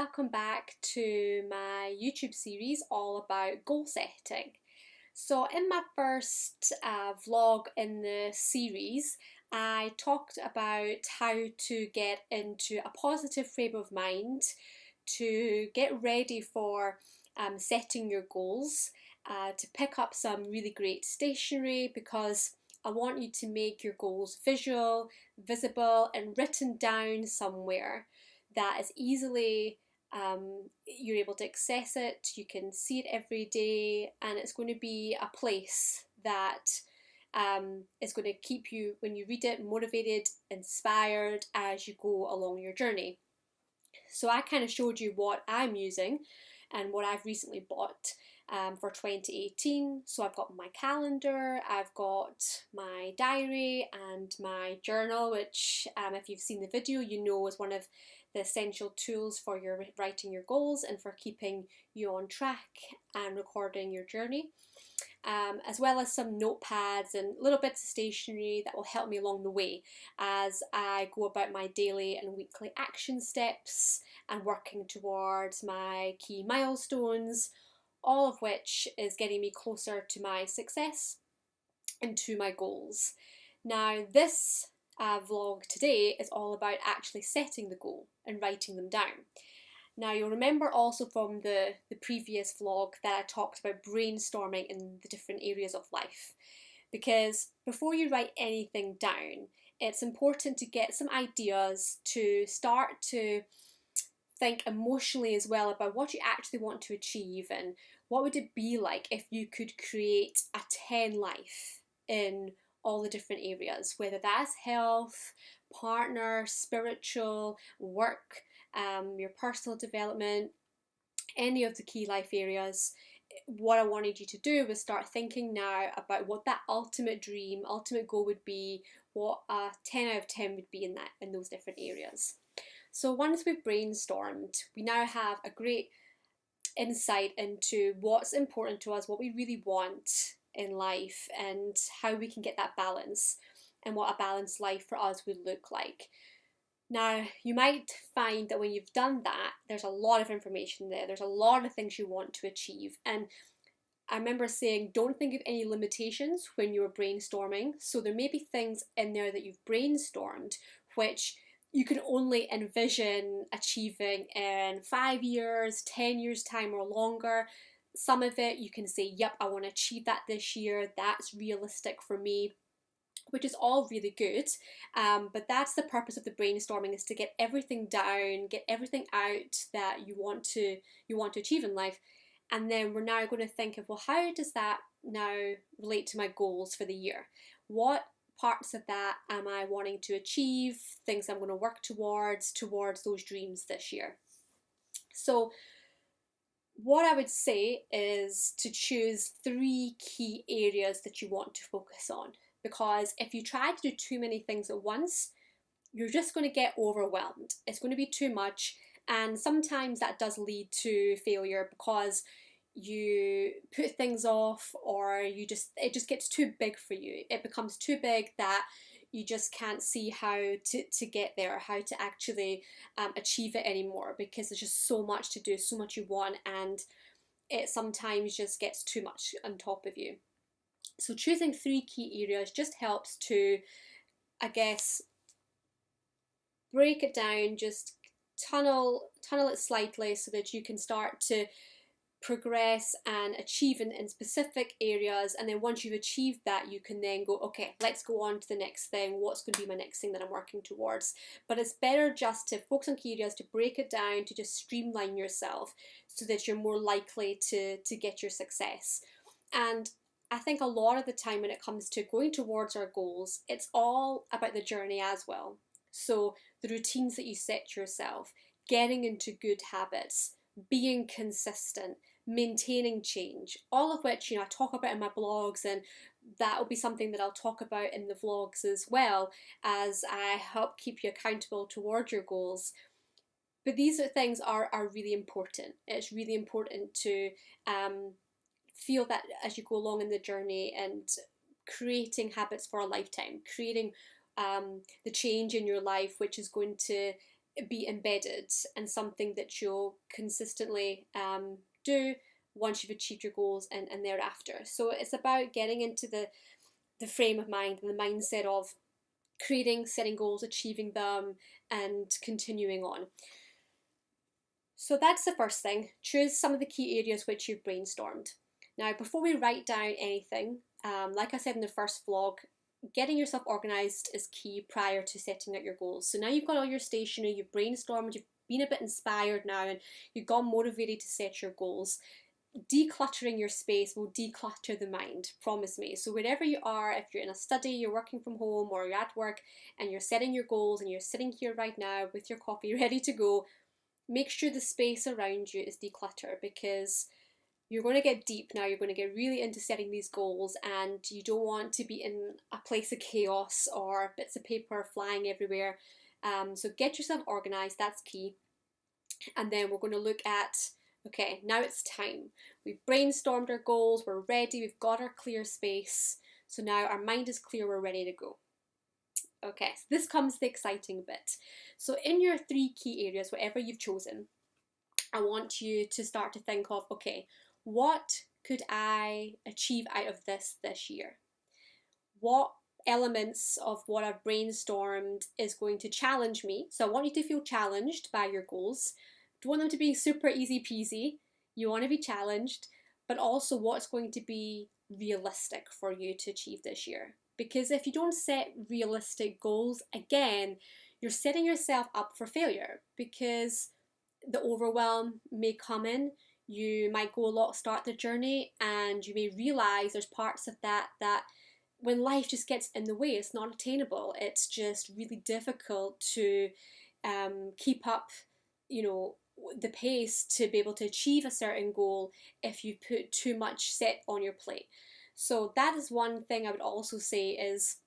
welcome back to my YouTube series all about goal setting. So in my first vlog in the series, I talked about how to get into a positive frame of mind, to get ready for setting your goals, to pick up some really great stationery because I want you to make your goals visual, visible and written down somewhere that is easily you're able to access it, you can see it every day, and it's going to be a place that is going to keep you, when you read it, motivated, inspired as you go along your journey. So I kind of showed you what I'm using and what I've recently bought for 2018. So I've got my calendar, I've got my diary and my journal, which if you've seen the video you know is one of the essential tools for your writing your goals and for keeping you on track and recording your journey. As well as some notepads and little bits of stationery that will help me along the way as I go about my daily and weekly action steps and working towards my key milestones, all of which is getting me closer to my success and to my goals. Now this vlog today is all about actually setting the goal and writing them down. Now you'll remember also from the previous vlog that I talked about brainstorming in the different areas of life, because before you write anything down it's important to get some ideas, to start to think emotionally as well about what you actually want to achieve and what would it be like if you could create a 10 life in all the different areas, whether that's health, partner, spiritual, work, your personal development, any of the key life areas. What I wanted you to do was start thinking now about what that ultimate dream, ultimate goal would be, what a 10 out of 10 would be in those different areas. So once we've brainstormed, we now have a great insight into what's important to us, what we really want in life and how we can get that balance and what a balanced life for us would look like. Now, you might find that when you've done that, there's a lot of information there. There's a lot of things you want to achieve. And I remember saying, don't think of any limitations when you're brainstorming. So there may be things in there that you've brainstormed, which you can only envision achieving in 5 years, 10 years time or longer. Some of it you can say, yep, I want to achieve that this year. That's realistic for me, which is all really good. But that's the purpose of the brainstorming, is to get everything down, get everything out that you want to achieve in life. And then we're now going to think of, well, how does that now relate to my goals for the year? What parts of that am I wanting to achieve, things I'm going to work towards those dreams this year? So what I would say is to choose 3 key areas that you want to focus on, because if you try to do too many things at once, you're just going to get overwhelmed. It's going to be too much, and sometimes that does lead to failure because you put things off, or it just gets too big for you. It becomes too big that you just can't see how to get there, how to actually achieve it anymore, because there's just so much to do, so much you want, and it sometimes just gets too much on top of you. So choosing 3 key areas just helps to, I guess, break it down, just tunnel it slightly so that you can start to progress and achieve in specific areas. And then once you've achieved that, you can then go, okay, let's go on to the next thing. What's going to be my next thing that I'm working towards? But it's better just to focus on key areas, to break it down, to just streamline yourself so that you're more likely to get your success. And I think a lot of the time when it comes to going towards our goals, it's all about the journey as well. So the routines that you set yourself, getting into good habits, being consistent, maintaining change, all of which, I talk about in my blogs, and that will be something that I'll talk about in the vlogs as well, as I help keep you accountable towards your goals. But these things are really important. It's really important to feel that as you go along in the journey and creating habits for a lifetime, creating the change in your life which is going to be embedded and something that you'll consistently do once you've achieved your goals and thereafter. So it's about getting into the frame of mind and the mindset of creating, setting goals, achieving them, and continuing on. So that's the first thing. Choose some of the key areas which you've brainstormed. Now, before we write down anything, like I said in the first vlog, getting yourself organised is key prior to setting out your goals. So now you've got all your stationery, you've brainstormed, you've been a bit inspired now, and you've got motivated to set your goals. Decluttering your space will declutter the mind, promise me. So wherever you are, if you're in a study, you're working from home, or you're at work and you're setting your goals and you're sitting here right now with your coffee ready to go, make sure the space around you is decluttered, because you're going to get deep now, you're going to get really into setting these goals, and you don't want to be in a place of chaos or bits of paper flying everywhere. So get yourself organised, that's key. And then we're going to look at, okay, now it's time. We've brainstormed our goals, we're ready, we've got our clear space. So now our mind is clear, we're ready to go. Okay, so this comes the exciting bit. So in your 3 key areas, whatever you've chosen, I want you to start to think of, okay, what could I achieve out of this year? What elements of what I've brainstormed is going to challenge me? So I want you to feel challenged by your goals. Don't want them to be super easy peasy. You want to be challenged, but also what's going to be realistic for you to achieve this year. Because if you don't set realistic goals, again, you're setting yourself up for failure, because the overwhelm may come in. You might go a lot, start the journey, and you may realize there's parts of that when life just gets in the way, it's not attainable. It's just really difficult to keep up, the pace to be able to achieve a certain goal if you put too much set on your plate. So that is one thing I would also say is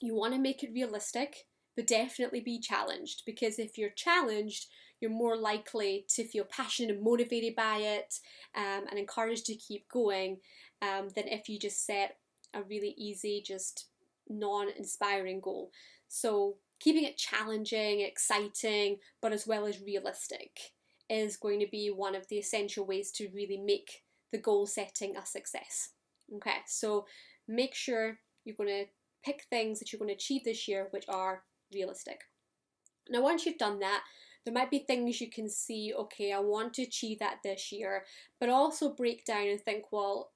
you want to make it realistic, but definitely be challenged, because if you're challenged, you're more likely to feel passionate and motivated by it, and encouraged to keep going, than if you just set a really easy, just non-inspiring goal. So keeping it challenging, exciting, but as well as realistic is going to be one of the essential ways to really make the goal setting a success. Okay, so make sure you're going to pick things that you're going to achieve this year which are realistic. Now, once you've done that, there might be things you can see, okay, I want to achieve that this year, but also break down and think, well,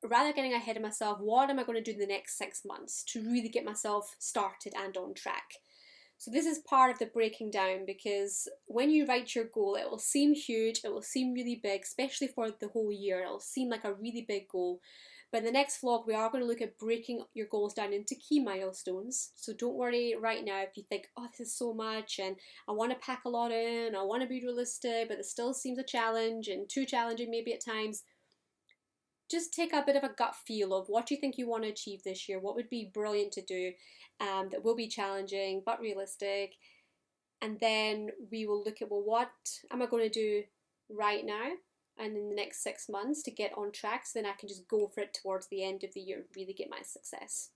rather than getting ahead of myself, what am I going to do in the next 6 months to really get myself started and on track? So this is part of the breaking down, because when you write your goal, it will seem huge, it will seem really big, especially for the whole year. It will seem like a really big goal. But in the next vlog, we are going to look at breaking your goals down into key milestones. So don't worry right now if you think, oh, this is so much and I want to pack a lot in, I want to be realistic, but it still seems a challenge and too challenging maybe at times. Just take a bit of a gut feel of what you think you want to achieve this year, what would be brilliant to do, that will be challenging but realistic. And then we will look at, well, what am I going to do right now and in the next 6 months to get on track, so then I can just go for it towards the end of the year and really get my success.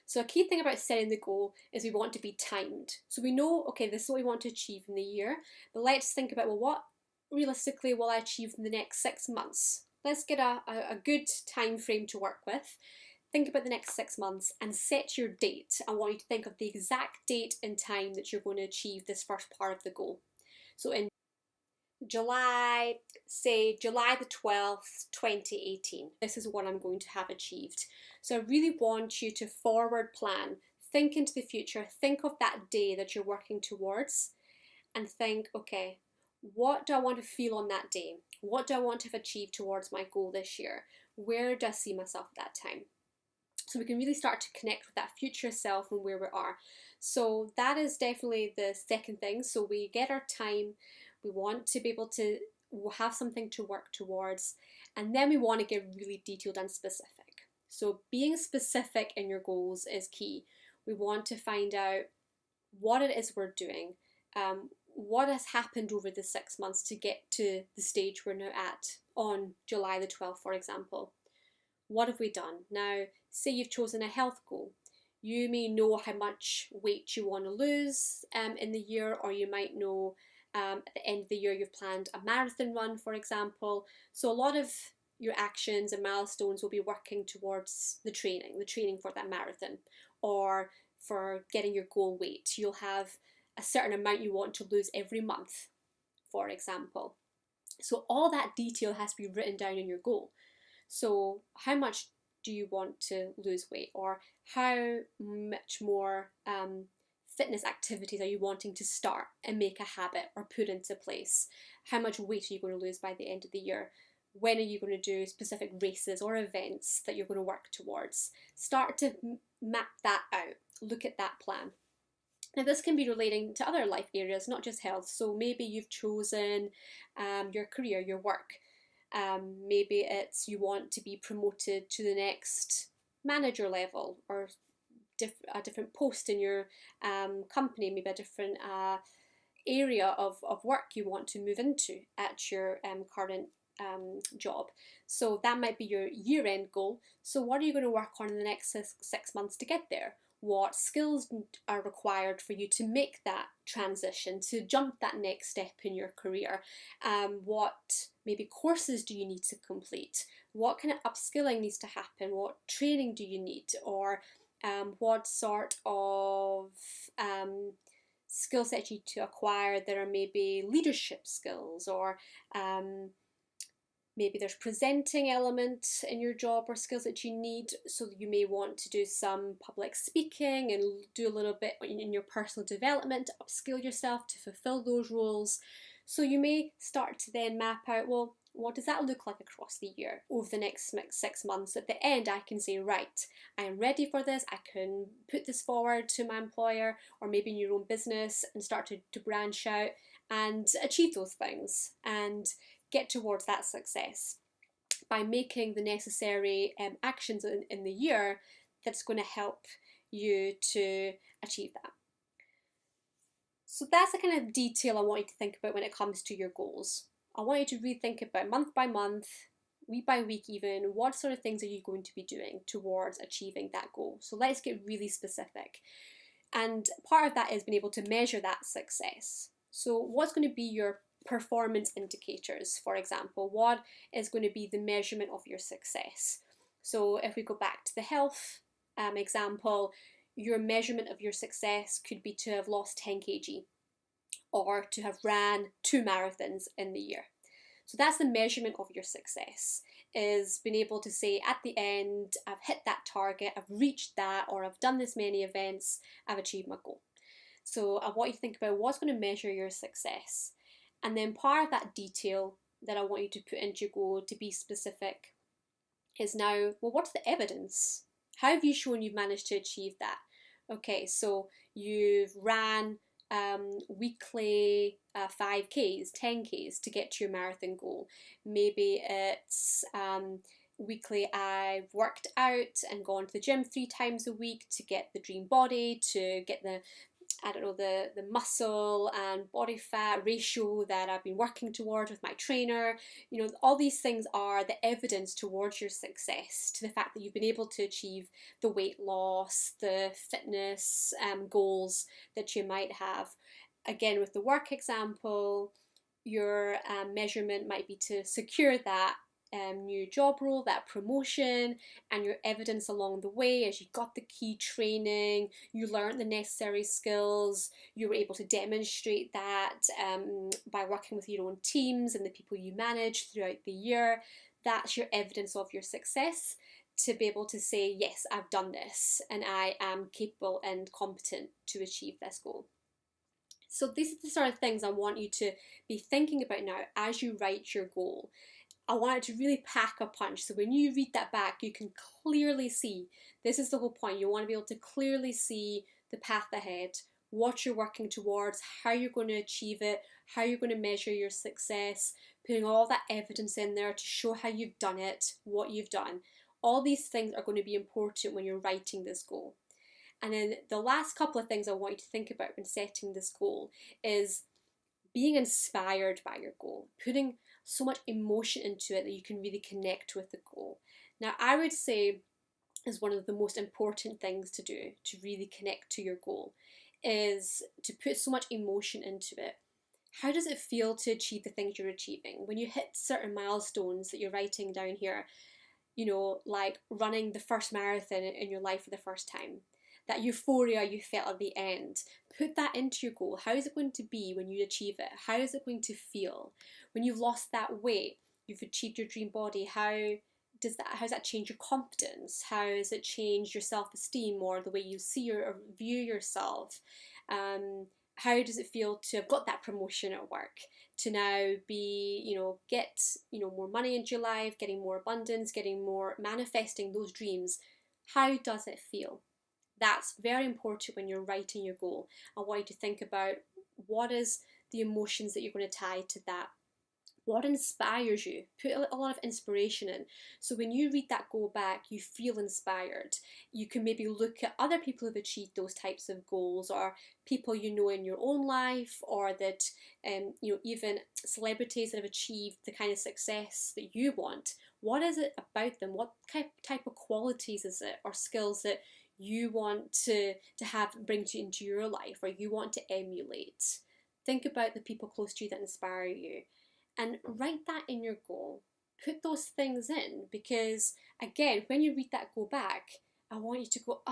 So a key thing about setting the goal is we want to be timed. So we know, okay, this is what we want to achieve in the year, but let's think about, well, what realistically will I achieve in the next 6 months? Let's get a good time frame to work with. Think about the next 6 months and set your date. I want you to think of the exact date and time that you're going to achieve this first part of the goal. So in July, say July the 12th, 2018, this is what I'm going to have achieved. So I really want you to forward plan, think into the future, think of that day that you're working towards, and think, okay, what do I want to feel on that day? What do I want to have achieved towards my goal this year? Where do I see myself at that time? So we can really start to connect with that future self and where we are. So that is definitely the second thing. So we get our time, we want to be able to have something to work towards, and then we want to get really detailed and specific. So being specific in your goals is key. We want to find out what it is we're doing, what has happened over the 6 months to get to the stage we're now at on July the 12th, for example. What have we done? Now, say you've chosen a health goal. You may know how much weight you want to lose in the year, or you might know at the end of the year you've planned a marathon run, for example. So a lot of your actions and milestones will be working towards the training for that marathon, or for getting your goal weight. You'll have a certain amount you want to lose every month, for example. So all that detail has to be written down in your goal. So how much do you want to lose weight, or how much more fitness activities are you wanting to start and make a habit or put into place? How much weight are you going to lose by the end of the year? When are you going to do specific races or events that you're going to work towards? Start to map that out. Look at that plan. Now, this can be relating to other life areas, not just health. So maybe you've chosen your career, your work. Maybe it's you want to be promoted to the next manager level, or a different post in your company, maybe a different area of work you want to move into at your current job. So that might be your year-end goal. So what are you going to work on in the next 6 months to get there? What skills are required for you to make that transition, to jump that next step in your career? What maybe courses do you need to complete? What kind of upskilling needs to happen? What training do you need? Or what sort of skill sets you need to acquire that are maybe leadership skills, or maybe there's presenting element in your job or skills that you need. So you may want to do some public speaking and do a little bit in your personal development to upskill yourself to fulfill those roles. So you may start to then map out, well, what does that look like across the year? Over the next 6 months, at the end, I can say, right, I am ready for this. I can put this forward to my employer, or maybe in your own business, and start to branch out and achieve those things and get towards that success by making the necessary actions in the year that's going to help you to achieve that. So that's the kind of detail I want you to think about when it comes to your goals. I want you to really think about month by month, week by week even, what sort of things are you going to be doing towards achieving that goal. So let's get really specific. And part of that is being able to measure that success. So what's going to be your performance indicators, for example? What is going to be the measurement of your success? So if we go back to the health example, your measurement of your success could be to have lost 10 kg, or to have ran 2 marathons in the year. So that's the measurement of your success, is being able to say at the end, I've hit that target, I've reached that, or I've done this many events, I've achieved my goal. So I want you to think about what's going to measure your success. And then part of that detail that I want you to put into your goal, to be specific, is now, well, what's the evidence? How have you shown you've managed to achieve that? Okay, so you've ran weekly 5Ks, 10Ks to get to your marathon goal. Maybe it's weekly I've worked out and gone to the gym 3 times a week to get the dream body, to get the muscle and body fat ratio that I've been working towards with my trainer. You know, all these things are the evidence towards your success, to the fact that you've been able to achieve the weight loss, the fitness goals that you might have. Again, with the work example, your measurement might be to secure that new job role, that promotion, and your evidence along the way as you got the key training, you learned the necessary skills, you were able to demonstrate that by working with your own teams and the people you manage throughout the year. That's your evidence of your success, to be able to say, yes, I've done this and I am capable and competent to achieve this goal. So these are the sort of things I want you to be thinking about now as you write your goal. I want it to really pack a punch, so when you read that back, you can clearly see, this is the whole point, you want to be able to clearly see the path ahead, what you're working towards, how you're going to achieve it, how you're going to measure your success, putting all that evidence in there to show how you've done it, what you've done. All these things are going to be important when you're writing this goal. And then the last couple of things I want you to think about when setting this goal is being inspired by your goal, putting so much emotion into it that you can really connect with the goal. Now, I would say is one of the most important things to do to really connect to your goal, is to put so much emotion into it. How does it feel to achieve the things you're achieving? When you hit certain milestones that you're writing down here, you know, like running the first marathon in your life for the first time, that euphoria you felt at the end, put that into your goal. How is it going to be when you achieve it? How is it going to feel? When you've lost that weight, you've achieved your dream body, how does that change your confidence? How does it change your self-esteem or the way you see or view yourself? How does it feel to have got that promotion at work, to now be, you know, get, you know, more money into your life, getting more abundance, getting more, manifesting those dreams? How does it feel? That's very important when you're writing your goal. I want you to think about what is the emotions that you're going to tie to that. What inspires you? Put a lot of inspiration in. So when you read that goal back, you feel inspired. You can maybe look at other people who've achieved those types of goals, or people you know in your own life, or that you know, even celebrities that have achieved the kind of success that you want. What is it about them? What type of qualities is it, or skills that you want to have bring into your life, or you want to emulate? Think about the people close to you that inspire you, and write that in your goal. Put those things in, because again, when you read that goal back, I want you to go,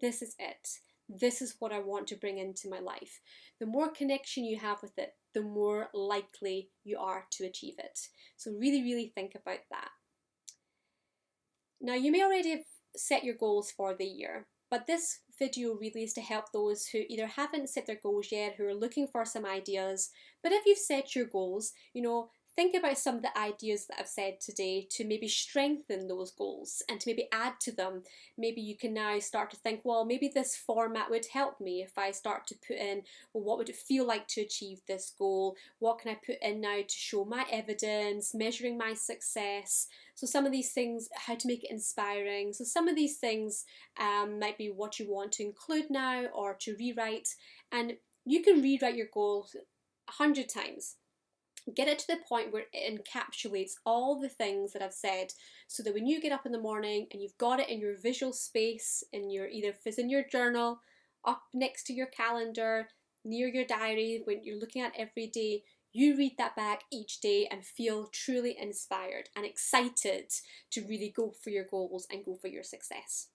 this is it. This is what I want to bring into my life. The more connection you have with it, the more likely you are to achieve it. So really, really think about that. Now, you may already have set your goals for the year, but this video really is to help those who either haven't set their goals yet, who are looking for some ideas. But if you've set your goals, you know, think about some of the ideas that I've said today to maybe strengthen those goals and to maybe add to them. Maybe you can now start to think, well, maybe this format would help me if I start to put in, well, what would it feel like to achieve this goal? What can I put in now to show my evidence, measuring my success? So some of these things, how to make it inspiring. So some of these things might be what you want to include now or to rewrite. And you can rewrite your goals 100 times. Get it to the point where it encapsulates all the things that I've said, so that when you get up in the morning and you've got it in your visual space, in your, either if it's in your journal, up next to your calendar, near your diary, when you're looking at every day, you read that back each day and feel truly inspired and excited to really go for your goals and go for your success.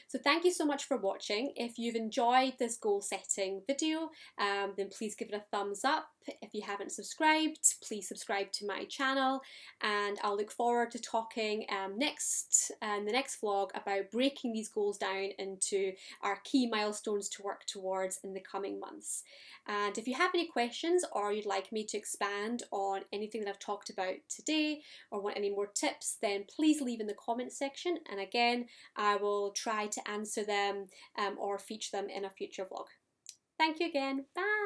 So thank you so much for watching. If you've enjoyed this goal setting video, then please give it a thumbs up. If you haven't subscribed, please subscribe to my channel, and I'll look forward to talking next in the next vlog about breaking these goals down into our key milestones to work towards in the coming months. And if you have any questions, or you'd like me to expand on anything that I've talked about today, or want any more tips, then please leave in the comment section, and again, I will try to answer them or feature them in a future vlog. Thank you again. Bye!